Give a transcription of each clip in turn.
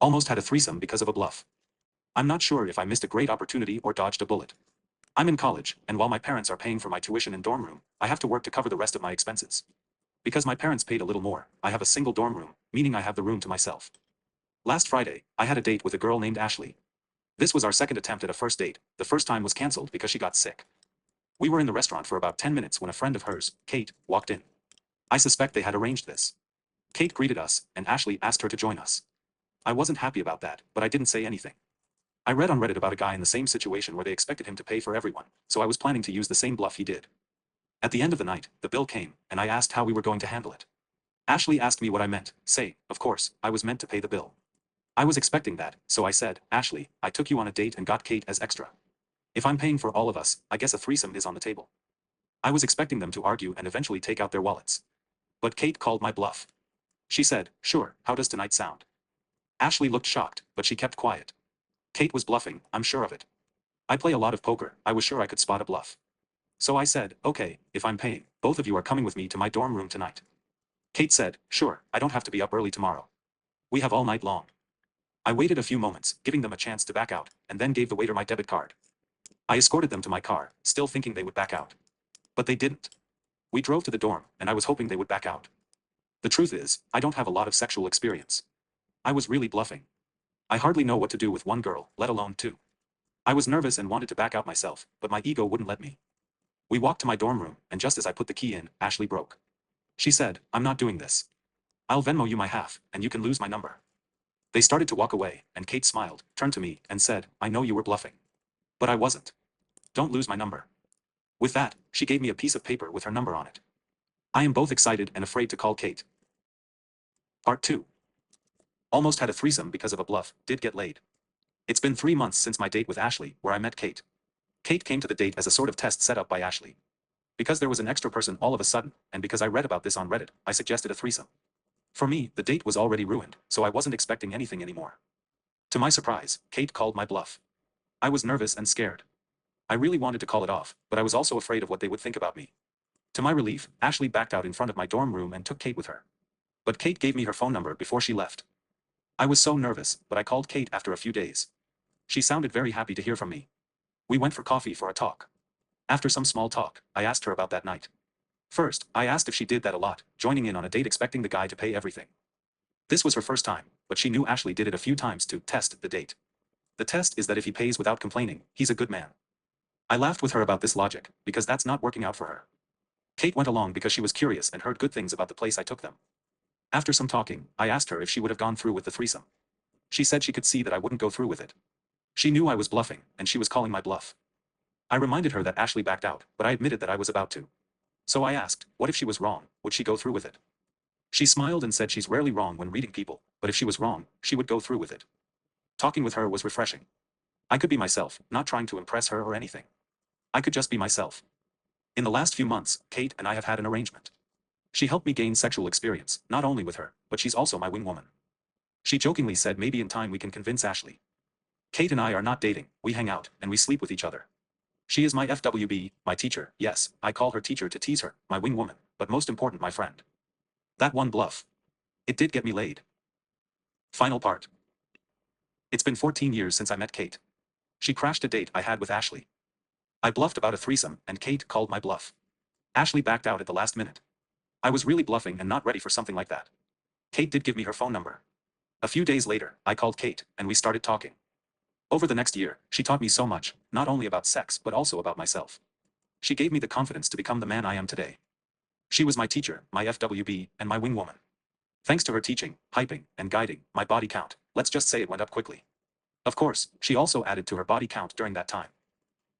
Almost had a threesome because of a bluff. I'm not sure if I missed a great opportunity or dodged a bullet. I'm in college, and while my parents are paying for my tuition and dorm room, I have to work to cover the rest of my expenses. Because my parents paid a little more, I have a single dorm room, meaning I have the room to myself. Last Friday, I had a date with a girl named Ashley. This was our second attempt at a first date. The first time was cancelled because she got sick. We were in the restaurant for about 10 minutes when a friend of hers, Kate, walked in. I suspect they had arranged this. Kate greeted us, and Ashley asked her to join us. I wasn't happy about that, but I didn't say anything. I read on Reddit about a guy in the same situation where they expected him to pay for everyone, so I was planning to use the same bluff he did. At the end of the night, the bill came, and I asked how we were going to handle it. Ashley asked me what I meant. Of course, I was meant to pay the bill. I was expecting that, so I said, Ashley, I took you on a date and got Kate as extra. If I'm paying for all of us, I guess a threesome is on the table. I was expecting them to argue and eventually take out their wallets. But Kate called my bluff. She said, sure, how does tonight sound? Ashley looked shocked, but she kept quiet. Kate was bluffing, I'm sure of it. I play a lot of poker, I was sure I could spot a bluff. So I said, okay, if I'm paying, both of you are coming with me to my dorm room tonight. Kate said, sure, I don't have to be up early tomorrow. We have all night long. I waited a few moments, giving them a chance to back out, and then gave the waiter my debit card. I escorted them to my car, still thinking they would back out. But they didn't. We drove to the dorm, and I was hoping they would back out. The truth is, I don't have a lot of sexual experience. I was really bluffing. I hardly know what to do with one girl, let alone two. I was nervous and wanted to back out myself, but my ego wouldn't let me. We walked to my dorm room, and just as I put the key in, Ashley broke. She said, I'm not doing this. I'll Venmo you my half, and you can lose my number. They started to walk away, and Kate smiled, turned to me, and said, I know you were bluffing. But I wasn't. Don't lose my number. With that, she gave me a piece of paper with her number on it. I am both excited and afraid to call Kate. Part 2. Almost had a threesome because of a bluff, did get laid. It's been 3 months since my date with Ashley, where I met Kate. Kate came to the date as a sort of test set up by Ashley. Because there was an extra person all of a sudden, and because I read about this on Reddit, I suggested a threesome. For me, the date was already ruined, so I wasn't expecting anything anymore. To my surprise, Kate called my bluff. I was nervous and scared. I really wanted to call it off, but I was also afraid of what they would think about me. To my relief, Ashley backed out in front of my dorm room and took Kate with her. But Kate gave me her phone number before she left. I was so nervous, but I called Kate after a few days. She sounded very happy to hear from me. We went for coffee for a talk. After some small talk, I asked her about that night. First, I asked if she did that a lot, joining in on a date expecting the guy to pay everything. This was her first time, but she knew Ashley did it a few times to test the date. The test is that if he pays without complaining, he's a good man. I laughed with her about this logic, because that's not working out for her. Kate went along because she was curious and heard good things about the place I took them. After some talking, I asked her if she would have gone through with the threesome. She said she could see that I wouldn't go through with it. She knew I was bluffing, and she was calling my bluff. I reminded her that Ashley backed out, but I admitted that I was about to. So I asked, what if she was wrong, would she go through with it? She smiled and said she's rarely wrong when reading people, but if she was wrong, she would go through with it. Talking with her was refreshing. I could be myself, not trying to impress her or anything. I could just be myself. In the last few months, Kate and I have had an arrangement. She helped me gain sexual experience, not only with her, but she's also my wing woman. She jokingly said maybe in time we can convince Ashley. Kate and I are not dating, we hang out, and we sleep with each other. She is my FWB, my teacher, yes, I call her teacher to tease her, my wing woman, but most important my friend. That one bluff. It did get me laid. Final part. It's been 14 years since I met Kate. She crashed a date I had with Ashley. I bluffed about a threesome, and Kate called my bluff. Ashley backed out at the last minute. I was really bluffing and not ready for something like that. Kate did give me her phone number. A few days later, I called Kate, and we started talking. Over the next year, she taught me so much, not only about sex but also about myself. She gave me the confidence to become the man I am today. She was my teacher, my FWB, and my wing woman. Thanks to her teaching, hyping, and guiding, my body count, let's just say it went up quickly. Of course, she also added to her body count during that time.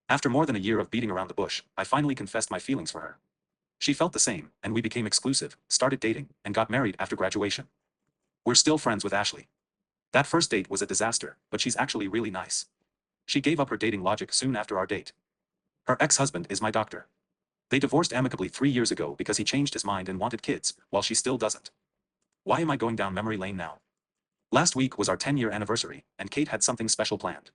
After more than a year of beating around the bush, I finally confessed my feelings for her. She felt the same, and we became exclusive, started dating, and got married after graduation. We're still friends with Ashley. That first date was a disaster, but she's actually really nice. She gave up her dating logic soon after our date. Her ex-husband is my doctor. They divorced amicably 3 years ago because he changed his mind and wanted kids, while she still doesn't. Why am I going down memory lane now? Last week was our 10-year anniversary, and Kate had something special planned.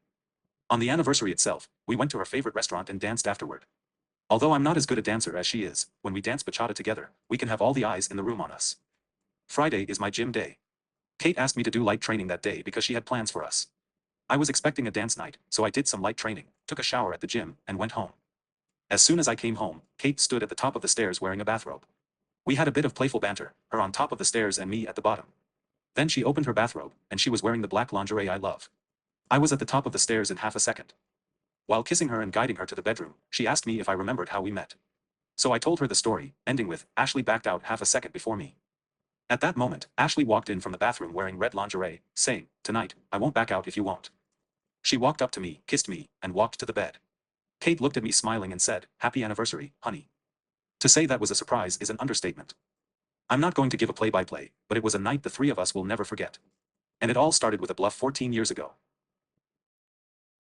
On the anniversary itself, we went to her favorite restaurant and danced afterward. Although I'm not as good a dancer as she is, when we dance bachata together, we can have all the eyes in the room on us. Friday is my gym day. Kate asked me to do light training that day because she had plans for us. I was expecting a dance night, so I did some light training, took a shower at the gym, and went home. As soon as I came home, Kate stood at the top of the stairs wearing a bathrobe. We had a bit of playful banter, her on top of the stairs and me at the bottom. Then she opened her bathrobe, and she was wearing the black lingerie I love. I was at the top of the stairs in half a second. While kissing her and guiding her to the bedroom, she asked me if I remembered how we met. So I told her the story, ending with, Ashley backed out half a second before me. At that moment, Ashley walked in from the bathroom wearing red lingerie, saying, "Tonight, I won't back out if you won't." She walked up to me, kissed me, and walked to the bed. Kate looked at me smiling and said, "Happy anniversary, honey." To say that was a surprise is an understatement. I'm not going to give a play-by-play, but it was a night the three of us will never forget. And it all started with a bluff 14 years ago.